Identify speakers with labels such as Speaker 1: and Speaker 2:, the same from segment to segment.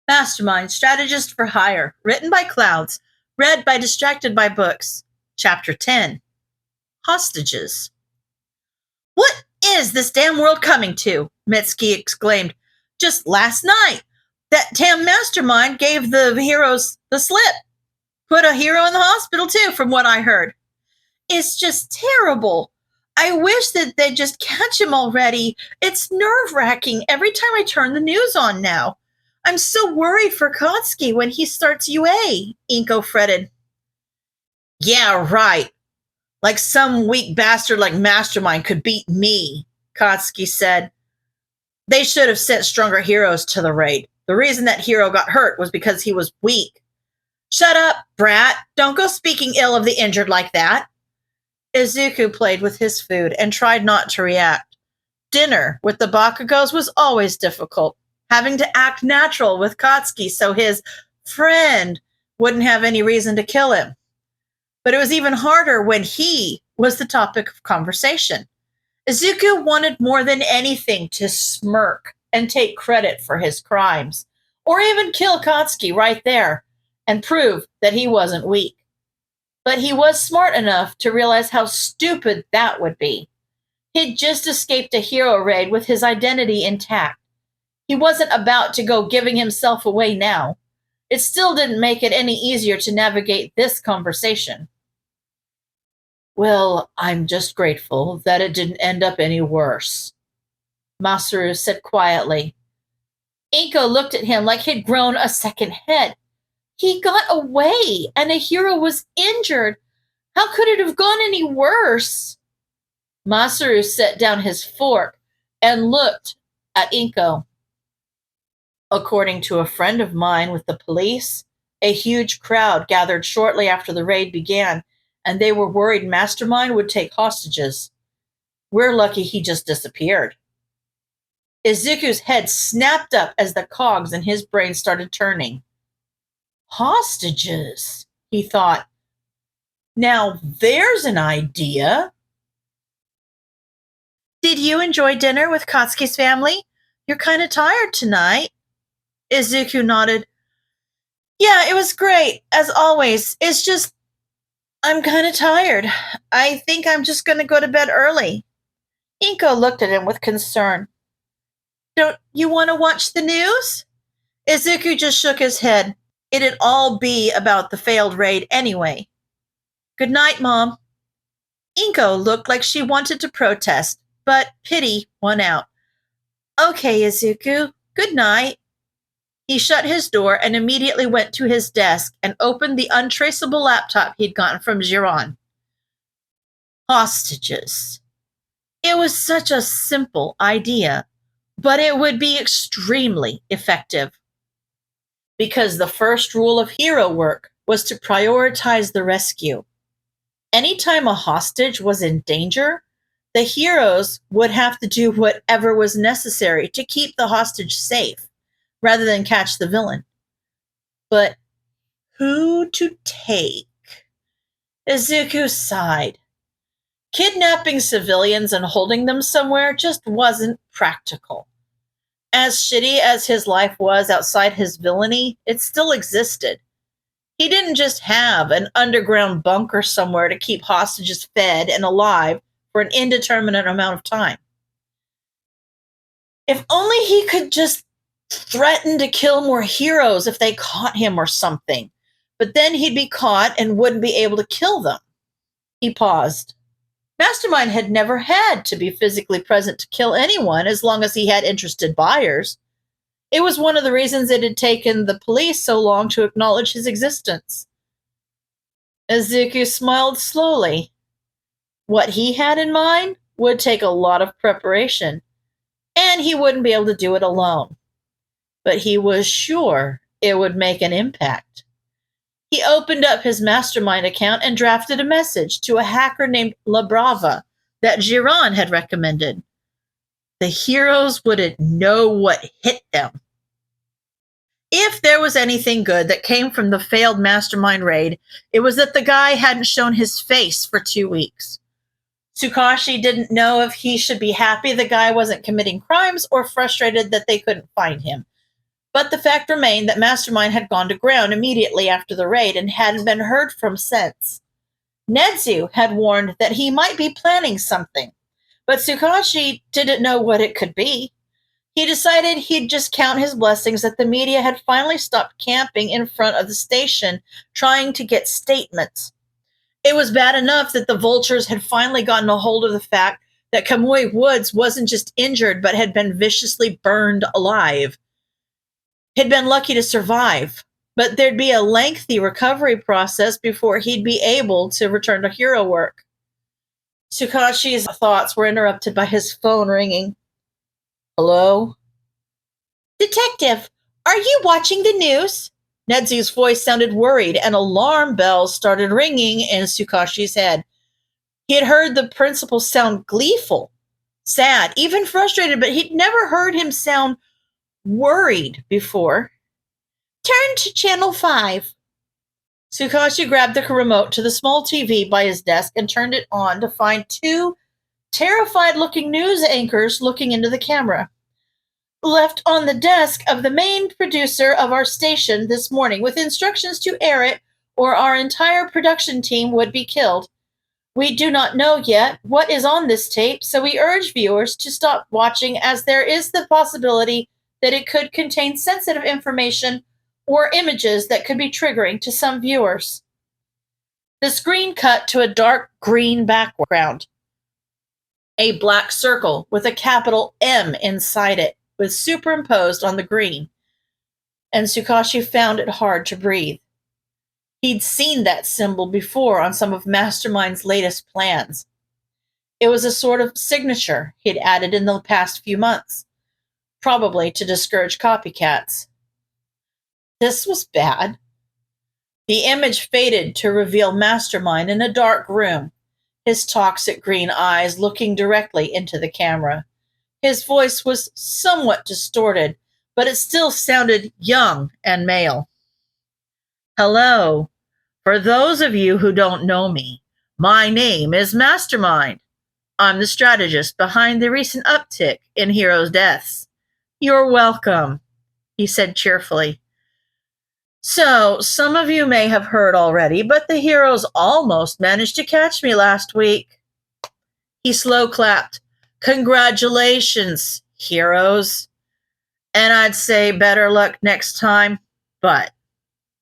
Speaker 1: Mastermind, Strategist for Hire, written by Clouds, read by Distracted by Books. Chapter 10. Hostages. What is this damn world coming to? Mitsuki exclaimed. Just last night, that damn mastermind gave the heroes the slip. Put a hero in the hospital too, from what I heard. It's just terrible. I wish that they'd just catch him already. It's nerve-wracking every time I turn the news on now. I'm so worried for Kotsky when he starts UA, Inko fretted. Yeah, right. Like some weak bastard like Mastermind could beat me, Kotsky said. They should have sent stronger heroes to the raid. The reason that hero got hurt was because he was weak. Shut up, brat. Don't go speaking ill of the injured like that. Izuku played with his food and tried not to react. Dinner with the Bakugos was always difficult, having to act natural with Kotsky so his friend wouldn't have any reason to kill him. But it was even harder when he was the topic of conversation. Izuku wanted more than anything to smirk and take credit for his crimes, or even kill Kotsky right there and prove that he wasn't weak. But he was smart enough to realize how stupid that would be. He'd just escaped a hero raid with his identity intact. He wasn't about to go giving himself away now. It still didn't make it any easier to navigate this conversation. Well, I'm just grateful that it didn't end up any worse, Masaru said quietly. Inko looked at him like he'd grown a second head. He got away, and a hero was injured. How could it have gone any worse? Masaru set down his fork and looked at Inko. According to a friend of mine with the police, a huge crowd gathered shortly after the raid began, and they were worried Mastermind would take hostages. We're lucky he just disappeared. Izuku's head snapped up as the cogs in his brain started turning. Hostages, he thought. Now there's an idea. Did you enjoy dinner with Kotsky's family? You're kind of tired tonight. Izuku nodded. Yeah, it was great, as always. It's just, I'm kind of tired. I think I'm just going to go to bed early. Inko looked at him with concern. Don't you want to watch the news? Izuku just shook his head. It'd all be about the failed raid anyway. Good night, Mom. Inko looked like she wanted to protest, but pity won out. Okay, Izuku, good night. He shut his door and immediately went to his desk and opened the untraceable laptop he'd gotten from Giron. Hostages. It was such a simple idea, but it would be extremely effective. Because the first rule of hero work was to prioritize the rescue. Anytime a hostage was in danger, the heroes would have to do whatever was necessary to keep the hostage safe, rather than catch the villain. But who to take? Izuku sighed. Kidnapping civilians and holding them somewhere just wasn't practical. As shitty as his life was outside his villainy, it still existed. He didn't just have an underground bunker somewhere to keep hostages fed and alive for an indeterminate amount of time. If only he could just threaten to kill more heroes if they caught him or something, but then he'd be caught and wouldn't be able to kill them. He paused. Mastermind had never had to be physically present to kill anyone as long as he had interested buyers. It was one of the reasons it had taken the police so long to acknowledge his existence. Izuku smiled slowly. What he had in mind would take a lot of preparation, and he wouldn't be able to do it alone. But he was sure it would make an impact. He opened up his Mastermind account and drafted a message to a hacker named La Brava that Giron had recommended. The heroes wouldn't know what hit them. If there was anything good that came from the failed Mastermind raid, it was that the guy hadn't shown his face for 2 weeks. Tsukashi didn't know if he should be happy the guy wasn't committing crimes or frustrated that they couldn't find him. But the fact remained that Mastermind had gone to ground immediately after the raid and hadn't been heard from since. Nedzu had warned that he might be planning something, but Tsukashi didn't know what it could be. He decided he'd just count his blessings that the media had finally stopped camping in front of the station trying to get statements. It was bad enough that the vultures had finally gotten a hold of the fact that Kamui Woods wasn't just injured but had been viciously burned alive. He'd been lucky to survive, but there'd be a lengthy recovery process before he'd be able to return to hero work. Tsukashi's thoughts were interrupted by his phone ringing. Hello? Detective, are you watching the news? Nedzu's voice sounded worried, and alarm bells started ringing in Tsukashi's head. He had heard the principal sound gleeful, sad, even frustrated, but he'd never heard him sound worried before. Turn to channel 5. Tsukashi grabbed the remote to the small TV by his desk and turned it on to find two terrified-looking news anchors looking into the camera. Left on the desk of the main producer of our station this morning with instructions to air it or our entire production team would be killed. We do not know yet what is on this tape, so we urge viewers to stop watching as there is the possibility that it could contain sensitive information or images that could be triggering to some viewers. The screen cut to a dark green background. A black circle with a capital M inside it was superimposed on the green, and Tsukashi found it hard to breathe. He'd seen that symbol before on some of Mastermind's latest plans. It was a sort of signature he'd added in the past few months, probably to discourage copycats. This was bad. The image faded to reveal Mastermind in a dark room, his toxic green eyes looking directly into the camera. His voice was somewhat distorted, but it still sounded young and male. Hello. For those of you who don't know me, my name is Mastermind. I'm the strategist behind the recent uptick in heroes' deaths. You're welcome, he said cheerfully. So, some of you may have heard already, but the heroes almost managed to catch me last week. He slow clapped. Congratulations, heroes. And I'd say better luck next time, but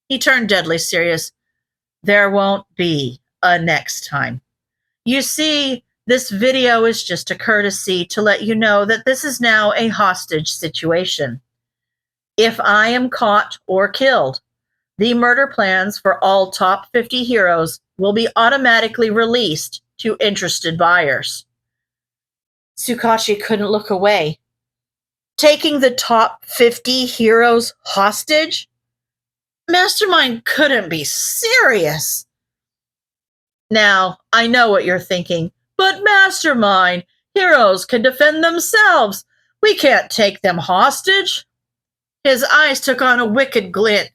Speaker 1: he turned deadly serious. There won't be a next time. You see, this video is just a courtesy to let you know that this is now a hostage situation. If I am caught or killed, the murder plans for all top 50 heroes will be automatically released to interested buyers. Tsukashi couldn't look away. Taking the top 50 heroes hostage? Mastermind couldn't be serious. Now, I know what you're thinking, but Mastermind, heroes can defend themselves. We can't take them hostage. His eyes took on a wicked glint.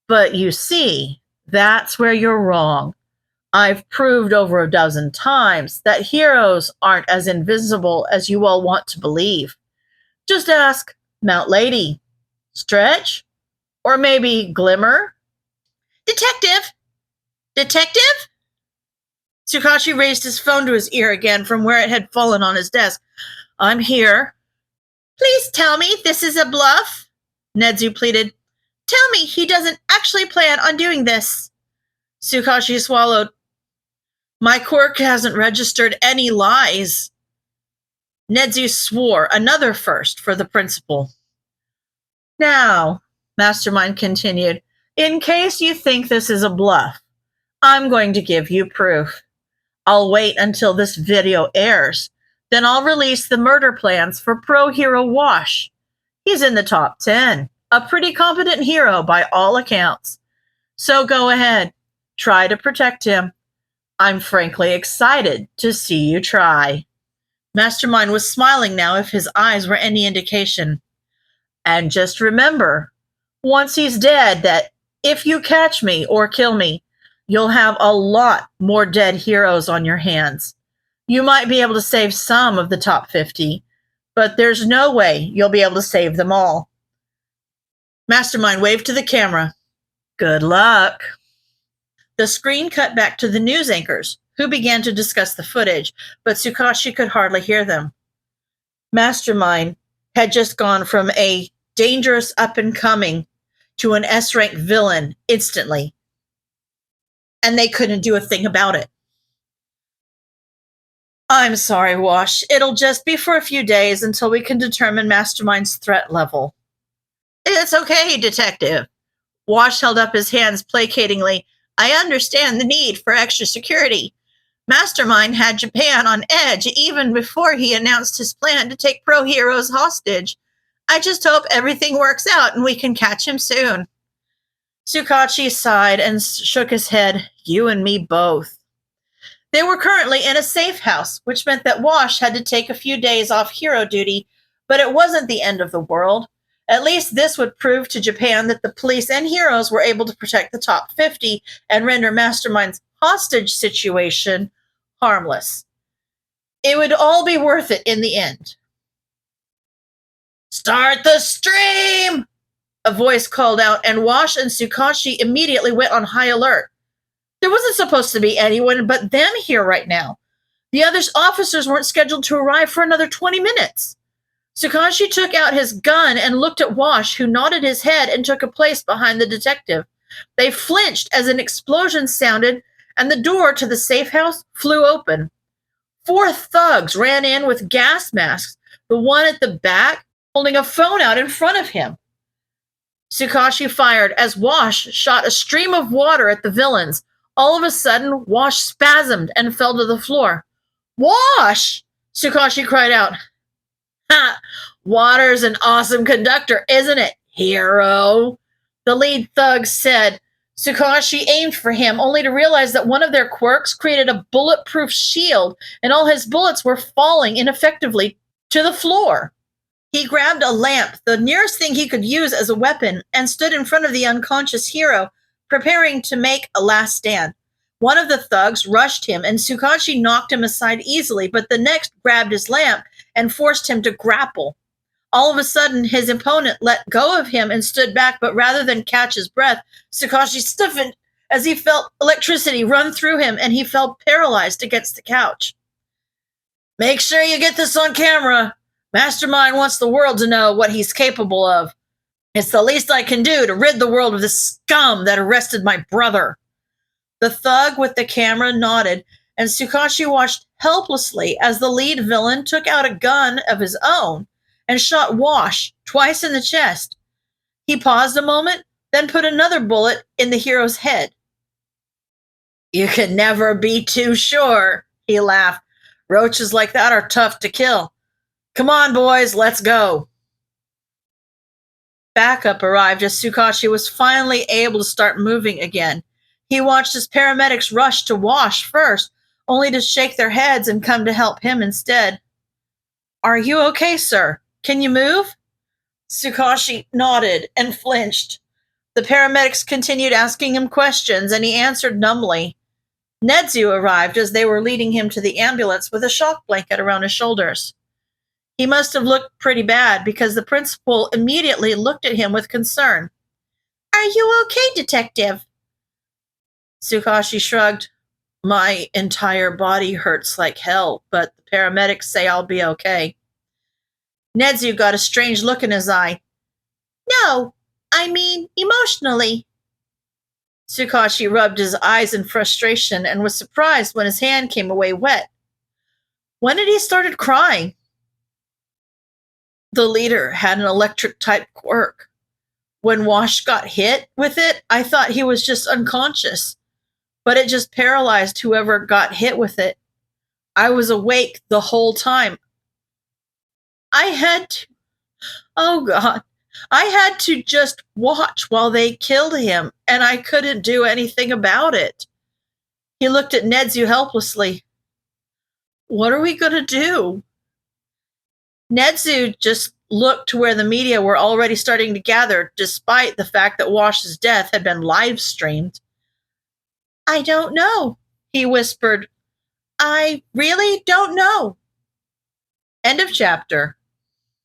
Speaker 1: But you see, that's where you're wrong. I've proved over a dozen times that heroes aren't as invisible as you all want to believe. Just ask Mount Lady, Stretch, or maybe Glimmer. Detective! Detective? Tsukashi raised his phone to his ear again from where it had fallen on his desk. I'm here. Please tell me this is a bluff, Nedzu pleaded. Tell me he doesn't actually plan on doing this. Tsukashi swallowed. My quirk hasn't registered any lies. Nedzu swore, another first for the principal. Now, Mastermind continued, in case you think this is a bluff, I'm going to give you proof. I'll wait until this video airs. Then I'll release the murder plans for Pro Hero Wash. He's in the top 10. A pretty competent hero by all accounts. So go ahead. Try to protect him. I'm frankly excited to see you try. Mastermind was smiling now if his eyes were any indication. And just remember, once he's dead, that if you catch me or kill me, you'll have a lot more dead heroes on your hands. You might be able to save some of the top 50, but there's no way you'll be able to save them all. Mastermind waved to the camera. Good luck. The screen cut back to the news anchors, who began to discuss the footage, but Tsukashi could hardly hear them. Mastermind had just gone from a dangerous up-and-coming to an S-rank villain instantly, and they couldn't do a thing about it. I'm sorry, Wash. It'll just be for a few days until we can determine Mastermind's threat level. It's okay, Detective. Wash held up his hands placatingly. I understand the need for extra security. Mastermind had Japan on edge even before he announced his plan to take pro heroes hostage. I just hope everything works out and we can catch him soon. Tsukachi sighed and shook his head. You and me both. They were currently in a safe house, which meant that Wash had to take a few days off hero duty, but it wasn't the end of the world. At least this would prove to Japan that the police and heroes were able to protect the top 50 and render Mastermind's hostage situation harmless. It would all be worth it in the end. Start the stream! A voice called out, and Wash and Tsukashi immediately went on high alert. There wasn't supposed to be anyone but them here right now. The other officers weren't scheduled to arrive for another 20 minutes. Tsukashi took out his gun and looked at Wash, who nodded his head and took a place behind the detective. They flinched as an explosion sounded, and the door to the safe house flew open. 4 thugs ran in with gas masks, the one at the back holding a phone out in front of him. Tsukashi fired as Wash shot a stream of water at the villains. All of a sudden, Wash spasmed and fell to the floor. Wash! Tsukashi cried out. Ha! Water's an awesome conductor, isn't it, hero? The lead thug said. Tsukashi aimed for him, only to realize that one of their quirks created a bulletproof shield, and all his bullets were falling ineffectively to the floor. He grabbed a lamp, the nearest thing he could use as a weapon, and stood in front of the unconscious hero, preparing to make a last stand. One of the thugs rushed him, and Tsukashi knocked him aside easily, but the next grabbed his lamp and forced him to grapple. All of a sudden, his opponent let go of him and stood back, but rather than catch his breath, Tsukashi stiffened as he felt electricity run through him, and he fell paralyzed against the couch. Make sure you get this on camera. Mastermind wants the world to know what he's capable of. It's the least I can do to rid the world of the scum that arrested my brother. The thug with the camera nodded, and Tsukashi watched helplessly as the lead villain took out a gun of his own and shot Wash twice in the chest. He paused a moment, then put another bullet in the hero's head. You can never be too sure, he laughed. Roaches like that are tough to kill. Come on, boys, let's go. Backup arrived as Tsukashi was finally able to start moving again. He watched his paramedics rush to Wash first, only to shake their heads and come to help him instead. Are you okay, sir? Can you move? Tsukashi nodded and flinched. The paramedics continued asking him questions, and he answered numbly. Nedzu arrived as they were leading him to the ambulance with a shock blanket around his shoulders. He must have looked pretty bad because the principal immediately looked at him with concern. Are you okay, detective? Tsukashi shrugged. My entire body hurts like hell, but the paramedics say I'll be okay. Nedzu got a strange look in his eye. No, I mean emotionally. Tsukashi rubbed his eyes in frustration and was surprised when his hand came away wet. When had he started crying? The leader had an electric-type quirk. When Wash got hit with it, I thought he was just unconscious, but it just paralyzed whoever got hit with it. I was awake the whole time. I had to just watch while they killed him, and I couldn't do anything about it. He looked at Nedzu helplessly. What are we going to do? Nedzu just looked to where the media were already starting to gather, despite the fact that Wash's death had been live streamed. I don't know, he whispered. I really don't know. End of chapter.